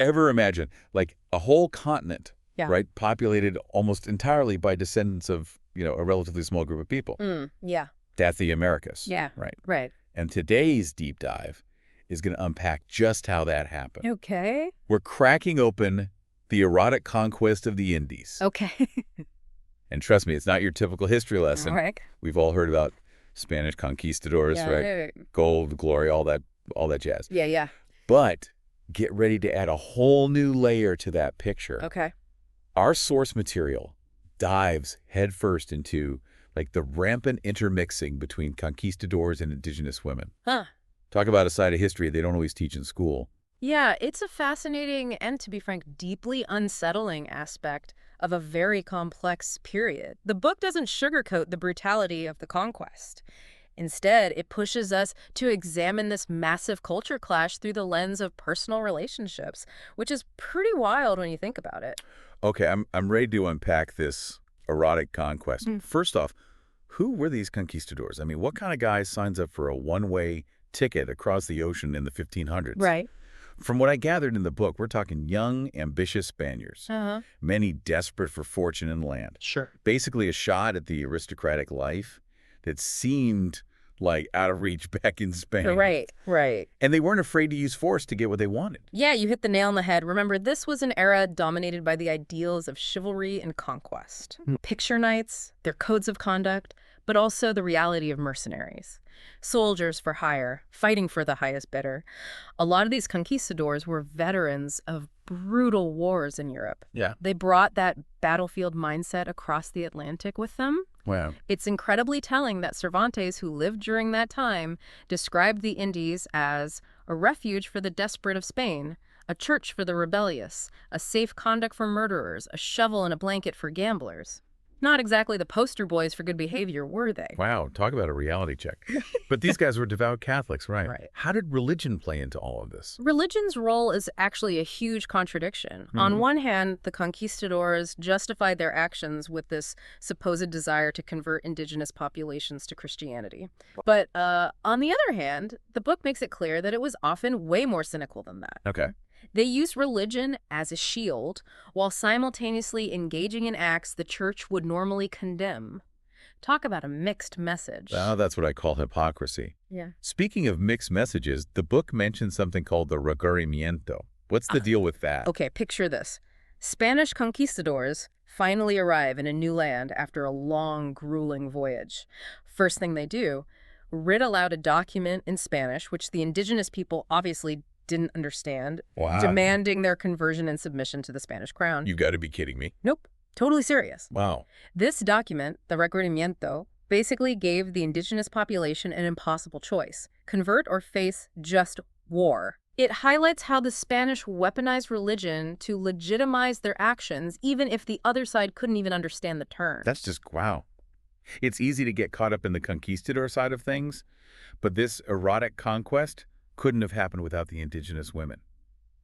ever imagine, like a whole continent, Yeah. right, populated almost entirely by descendants of, a relatively small group of people. Yeah. That's the Americas, Yeah. right? Right. And today's deep dive is going to unpack just how that happened. Okay. We're cracking open the erotic conquest of the Indies. Okay. And trust me, it's not your typical history All lesson. right. We've all heard about Spanish conquistadors, Yeah. right? Gold, glory, all that jazz. Yeah. Yeah. But get ready to add a whole new layer to that picture. Okay. Our source material dives headfirst into like the rampant intermixing between conquistadors and indigenous women. Huh. Talk about a side of history they don't always teach in school. Yeah, it's a fascinating and, to be frank, deeply unsettling aspect of a very complex period. The book doesn't sugarcoat the brutality of the conquest. Instead, it pushes us to examine this massive culture clash through the lens of personal relationships, which is pretty wild when you think about it. Okay, I'm ready to unpack this erotic conquest. Mm. First off, who were these conquistadors? I mean, what kind of guy signs up for a one-way ticket across the ocean in the 1500s? Right. From what I gathered in the book, we're talking young, ambitious Spaniards, Uh-huh. many desperate for fortune and land. Sure. Basically a shot at the aristocratic life that seemed like out of reach back in Spain. Right, right. And they weren't afraid to use force to get what they wanted. Yeah, you hit the nail on the head. Remember, this was an era dominated by the ideals of chivalry and conquest. Picture knights, their codes of conduct, but also the reality of mercenaries. Soldiers for hire, fighting for the highest bidder. A lot of these conquistadors were veterans of brutal wars in Europe. Yeah. They brought that battlefield mindset across the Atlantic with them. Wow. It's incredibly telling that Cervantes, who lived during that time, described the Indies as a refuge for the desperate of Spain, a church for the rebellious, a safe conduct for murderers, a shovel and a blanket for gamblers. Not exactly the poster boys for good behavior, were they? Wow, talk about a reality check. But these guys were devout Catholics, right? Right. How did religion play into all of this? Religion's role is actually a huge contradiction. On one hand, the conquistadors justified their actions with this supposed desire to convert indigenous populations to Christianity. But on the other hand, the book makes it clear that it was often way more cynical than that. Okay. They used religion as a shield while simultaneously engaging in acts the church would normally condemn. Talk about a mixed message. Well, that's what I call hypocrisy. Yeah. Speaking of mixed messages, the book mentions something called the requerimiento. What's the deal with that? Okay, picture this. Spanish conquistadors finally arrive in a new land after a long, grueling voyage. First thing they do, read aloud a document in Spanish, which the indigenous people obviously didn't understand, Wow. demanding their conversion and submission to the Spanish crown. You got to be kidding me. Nope. Totally serious. Wow. This document, the requerimiento, basically gave the indigenous population an impossible choice: convert or face just war. It highlights how the Spanish weaponized religion to legitimize their actions, even if the other side couldn't even understand the term. That's just, wow. It's easy to get caught up in the conquistador side of things, but this erotic conquest couldn't have happened without the indigenous women.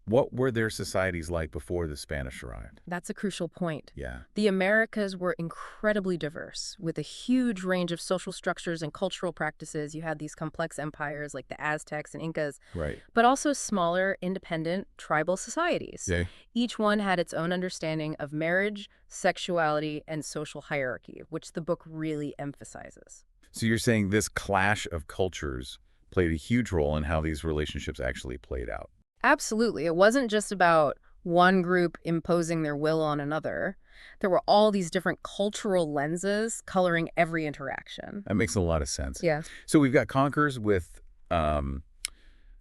What were their societies like before the Spanish arrived? That's a crucial point. Yeah. The Americas were incredibly diverse, with a huge range of social structures and cultural practices. You had these complex empires like the Aztecs and Incas, Right. but also smaller, independent, tribal societies. Yeah. Each one had its own understanding of marriage, sexuality, and social hierarchy, which the book really emphasizes. So you're saying this clash of cultures played a huge role in how these relationships actually played out. Absolutely. It wasn't just about one group imposing their will on another. There were all these different cultural lenses coloring every interaction. That makes a lot of sense. Yeah. So we've got conquerors with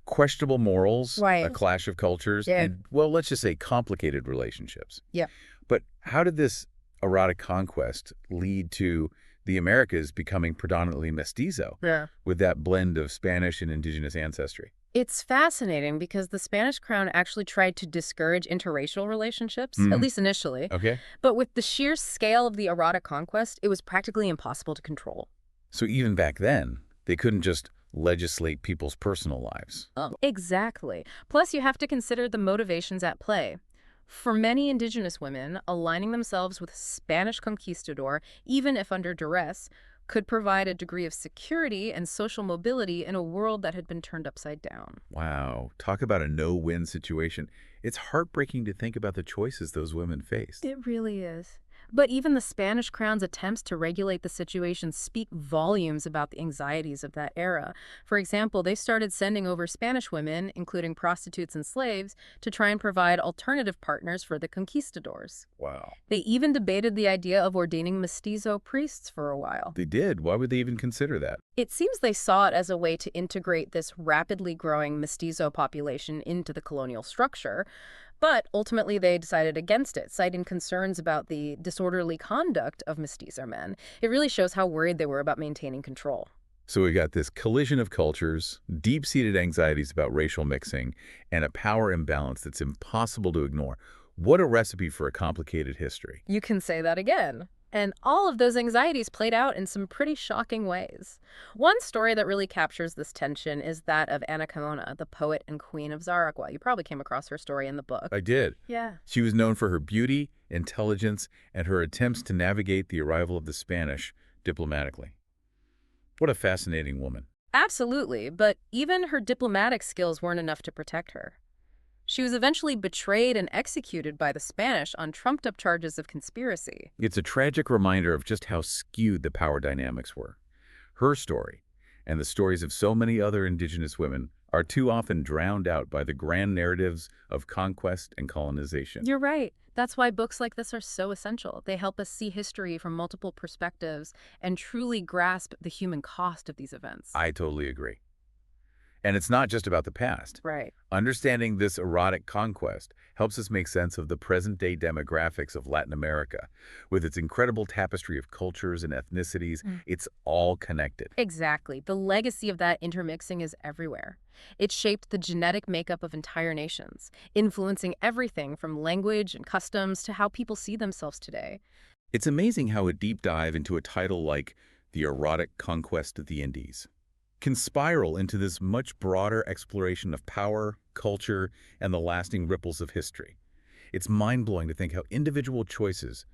questionable morals, Right. a clash of cultures, Yeah. and, well, let's just say complicated relationships. Yeah. But how did this erotic conquest lead to the Americas becoming predominantly mestizo Yeah. with that blend of Spanish and indigenous ancestry? It's fascinating because the Spanish crown actually tried to discourage interracial relationships, at least initially. Okay. But with the sheer scale of the erotic conquest, it was practically impossible to control. So even back then, they couldn't just legislate people's personal lives. Exactly. Plus, you have to consider the motivations at play. For many indigenous women, aligning themselves with Spanish conquistador, even if under duress, could provide a degree of security and social mobility in a world that had been turned upside down. Wow, talk about a no-win situation. It's heartbreaking to think about the choices those women faced. It really is. But even the Spanish crown's attempts to regulate the situation speak volumes about the anxieties of that era. For example, they started sending over Spanish women, including prostitutes and slaves, to try and provide alternative partners for the conquistadors. Wow. They even debated the idea of ordaining mestizo priests for a while. They did. Why would they even consider that? It seems they saw it as a way to integrate this rapidly growing mestizo population into the colonial structure, but ultimately they decided against it, citing concerns about the disorderly conduct of mestizo men. It really shows how worried they were about maintaining control. So we got this collision of cultures, deep-seated anxieties about racial mixing, and a power imbalance that's impossible to ignore. What a recipe for a complicated history. You can say that again. And all of those anxieties played out in some pretty shocking ways. One story that really captures this tension is that of Ana Carmona, the poet and queen of Zaragua. You probably came across her story in the book. I did. Yeah. She was known for her beauty, intelligence, and her attempts to navigate the arrival of the Spanish diplomatically. What a fascinating woman. Absolutely, but even her diplomatic skills weren't enough to protect her. She was eventually betrayed and executed by the Spanish on trumped-up charges of conspiracy. It's a tragic reminder of just how skewed the power dynamics were. Her story, and the stories of so many other indigenous women, are too often drowned out by the grand narratives of conquest and colonization. You're right. That's why books like this are so essential. They help us see history from multiple perspectives and truly grasp the human cost of these events. I totally agree. And it's not just about the past. Right. Understanding this erotic conquest helps us make sense of the present-day demographics of Latin America. With its incredible tapestry of cultures and ethnicities, it's all connected. Exactly. The legacy of that intermixing is everywhere. It shaped the genetic makeup of entire nations, influencing everything from language and customs to how people see themselves today. It's amazing how a deep dive into a title like The Erotic Conquest of the Indies can spiral into this much broader exploration of power, culture, and the lasting ripples of history. It's mind-blowing to think how individual choices,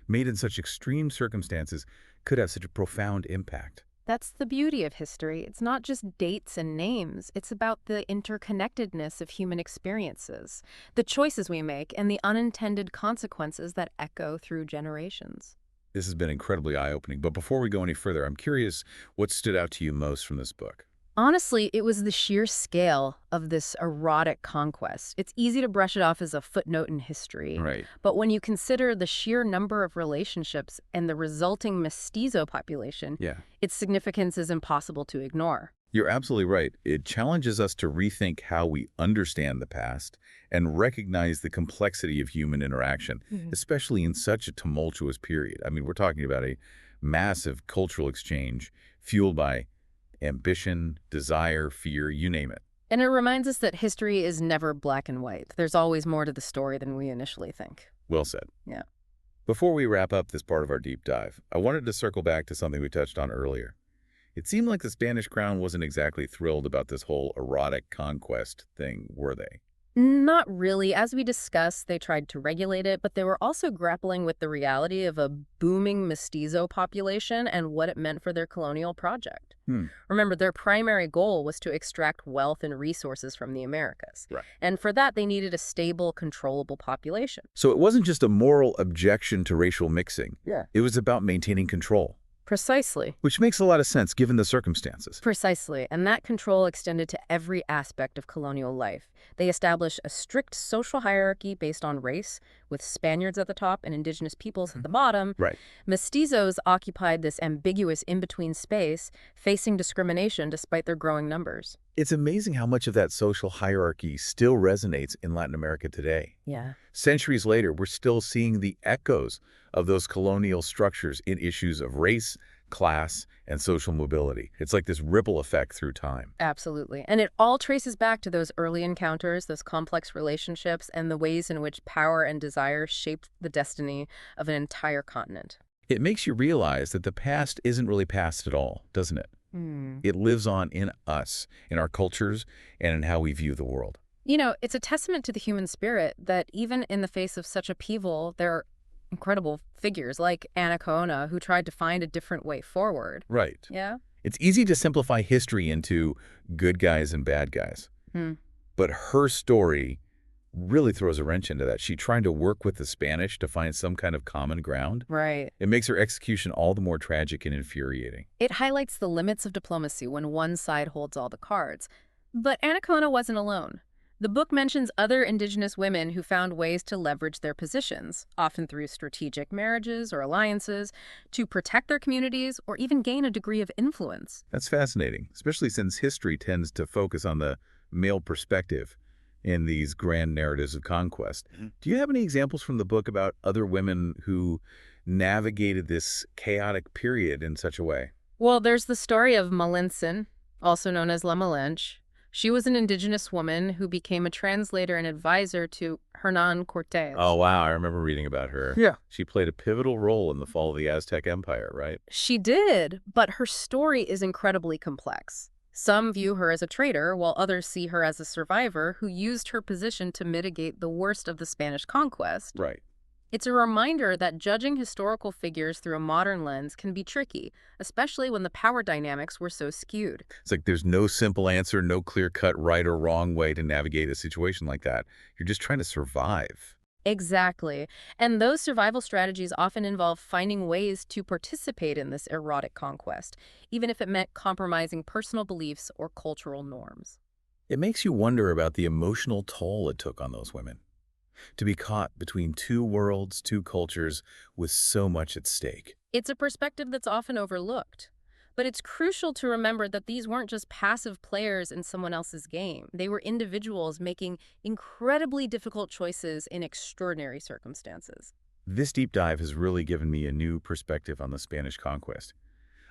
made in such extreme circumstances, could have such a profound impact. That's the beauty of history. It's not just dates and names. It's about the interconnectedness of human experiences, the choices we make, and the unintended consequences that echo through generations. This has been incredibly eye-opening, but before we go any further, I'm curious what stood out to you most from this book. Honestly, it was the sheer scale of this erotic conquest. It's easy to brush it off as a footnote in history. Right. But when you consider the sheer number of relationships and the resulting mestizo population, its significance is impossible to ignore. You're absolutely right. It challenges us to rethink how we understand the past and recognize the complexity of human interaction, especially in such a tumultuous period. I mean, we're talking about a massive cultural exchange fueled by ambition, desire, fear, you name it. And it reminds us that history is never black and white. There's always more to the story than we initially think. Well said. Yeah. Before we wrap up this part of our deep dive, I wanted to circle back to something we touched on earlier. It seemed like the Spanish crown wasn't exactly thrilled about this whole erotic conquest thing, were they? Not really. As we discussed, they tried to regulate it, but they were also grappling with the reality of a booming mestizo population and what it meant for their colonial project. Remember, their primary goal was to extract wealth and resources from the Americas. Right. And for that, they needed a stable, controllable population. So it wasn't just a moral objection to racial mixing. It was about maintaining control. Precisely. Which makes a lot of sense given the circumstances. Precisely, and that control extended to every aspect of colonial life. They established a strict social hierarchy based on race, with Spaniards at the top and indigenous peoples at the bottom. Right. Mestizos occupied this ambiguous in-between space, facing discrimination despite their growing numbers. It's amazing how much of that social hierarchy still resonates in Latin America today. Yeah. Centuries later, we're still seeing the echoes of those colonial structures in issues of race, class, and social mobility. It's like this ripple effect through time. Absolutely. And it all traces back to those early encounters, those complex relationships, and the ways in which power and desire shaped the destiny of an entire continent. It makes you realize that the past isn't really past at all, doesn't it? It lives on in us, in our cultures, and in how we view the world. You know, it's a testament to the human spirit that even in the face of such upheaval, there incredible figures like Anacaona, who tried to find a different way forward. Right. Yeah? It's easy to simplify history into good guys and bad guys. Hmm. But her story really throws a wrench into that. She tried to work with the Spanish to find some kind of common ground. Right. It makes her execution all the more tragic and infuriating. It highlights the limits of diplomacy when one side holds all the cards. But Anacaona wasn't alone. The book mentions other indigenous women who found ways to leverage their positions, often through strategic marriages or alliances, to protect their communities or even gain a degree of influence. That's fascinating, especially since history tends to focus on the male perspective in these grand narratives of conquest. Do you have any examples from the book about other women who navigated this chaotic period in such a way? Well, there's the story of Malintzin, also known as La Malinche. She was an indigenous woman who became a translator and advisor to Hernan Cortés. Oh, wow. I remember reading about her. Yeah. She played a pivotal role in the fall of the Aztec Empire, right? She did, but her story is incredibly complex. Some view her as a traitor, while others see her as a survivor who used her position to mitigate the worst of the Spanish conquest. Right. It's a reminder that judging historical figures through a modern lens can be tricky, especially when the power dynamics were so skewed. It's like there's no simple answer, no clear-cut right or wrong way to navigate a situation like that. You're just trying to survive. Exactly. And those survival strategies often involve finding ways to participate in this erotic conquest, even if it meant compromising personal beliefs or cultural norms. It makes you wonder about the emotional toll it took on those women. To be caught between two worlds, two cultures, with so much at stake. It's a perspective that's often overlooked. But it's crucial to remember that these weren't just passive players in someone else's game. They were individuals making incredibly difficult choices in extraordinary circumstances. This deep dive has really given me a new perspective on the Spanish conquest.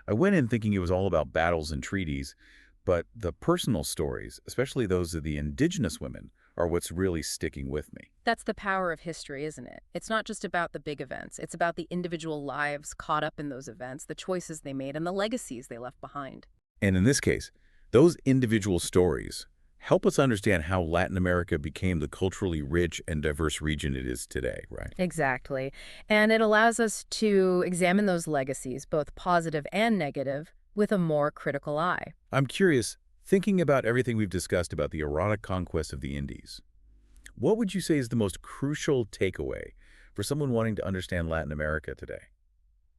I went in thinking it was all about battles and treaties, but the personal stories, especially those of the indigenous women, are what's really sticking with me. That's the power of history, isn't it? It's not just about the big events. It's about the individual lives caught up in those events, the choices they made, and the legacies they left behind. And in this case, those individual stories help us understand how Latin America became the culturally rich and diverse region it is today, right? Exactly. And it allows us to examine those legacies, both positive and negative, with a more critical eye. I'm curious, thinking about everything we've discussed about the erotic conquest of the Indies, what would you say is the most crucial takeaway for someone wanting to understand Latin America today?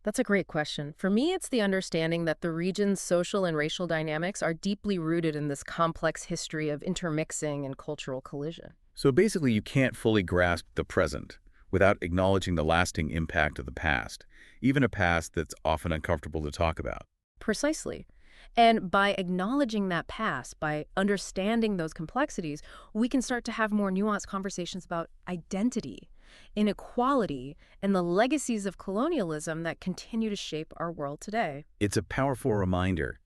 That's a great question. For me, it's the understanding that the region's social and racial dynamics are deeply rooted in this complex history of intermixing and cultural collision. So basically, you can't fully grasp the present without acknowledging the lasting impact of the past, even a past that's often uncomfortable to talk about. Precisely. And by acknowledging that past, by understanding those complexities, we can start to have more nuanced conversations about identity, inequality, and the legacies of colonialism that continue to shape our world today. It's a powerful reminder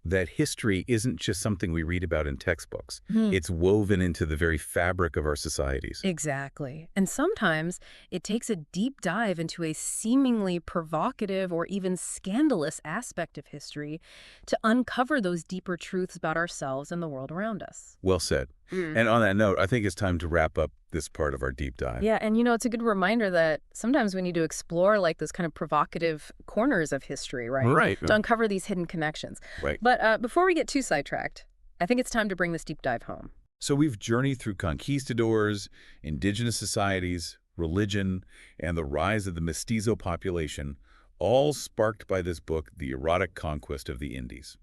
that history isn't just something we read about in textbooks. It's woven into the very fabric of our societies. Exactly. And sometimes it takes a deep dive into a seemingly provocative or even scandalous aspect of history to uncover those deeper truths about ourselves and the world around us. Well said. And on that note, I think it's time to wrap up this part of our deep dive. Yeah, and it's a good reminder that sometimes we need to explore like those kind of provocative corners of history, right? Right. To uncover these hidden connections. Right. But before we get too sidetracked, I think it's time to bring this deep dive home. So we've journeyed through conquistadors, indigenous societies, religion, and the rise of the mestizo population, all sparked by this book, The Erotic Conquest of the Indies.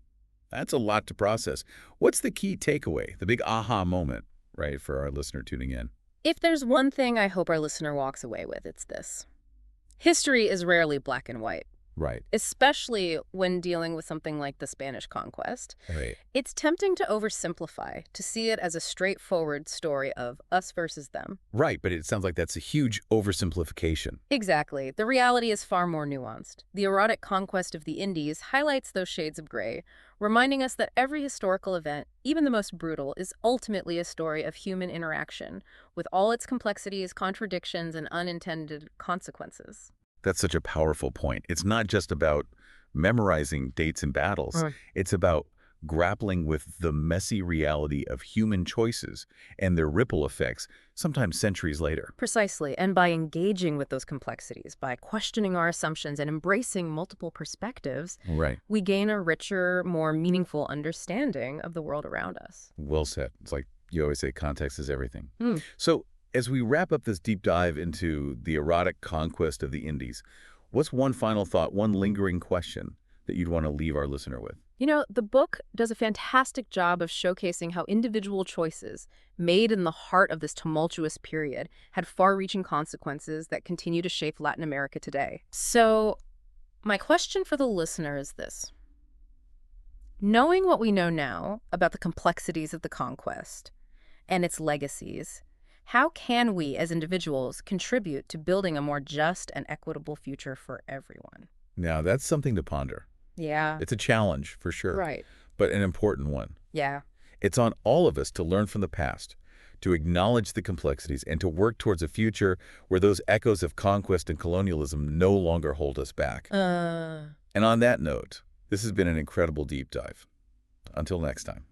That's a lot to process. What's the key takeaway, the big aha moment, right, for our listener tuning in? If there's one thing I hope our listener walks away with, it's this. History is rarely black and white. Right. Especially when dealing with something like the Spanish conquest. Right. It's tempting to oversimplify, to see it as a straightforward story of us versus them. Right, but it sounds like that's a huge oversimplification. Exactly. The reality is far more nuanced. The erotic conquest of the Indies highlights those shades of gray, reminding us that every historical event, even the most brutal, is ultimately a story of human interaction, with all its complexities, contradictions, and unintended consequences. That's such a powerful point. It's not just about memorizing dates and battles. Right. It's about grappling with the messy reality of human choices and their ripple effects, sometimes centuries later. Precisely. And by engaging with those complexities, by questioning our assumptions and embracing multiple perspectives, Right. we gain a richer, more meaningful understanding of the world around us. Well said. It's like you always say, context is everything. Hmm. So as we wrap up this deep dive into the erotic conquest of the Indies, what's one final thought, one lingering question that you'd want to leave our listener with? You know, the book does a fantastic job of showcasing how individual choices made in the heart of this tumultuous period had far-reaching consequences that continue to shape Latin America today. So, my question for the listener is this. Knowing what we know now about the complexities of the conquest and its legacies, how can we as individuals contribute to building a more just and equitable future for everyone? Now, that's something to ponder. Yeah. It's a challenge, for sure, Right. but an important one. Yeah. It's on all of us to learn from the past, to acknowledge the complexities, and to work towards a future where those echoes of conquest and colonialism no longer hold us back. And on that note, this has been an incredible deep dive. Until next time.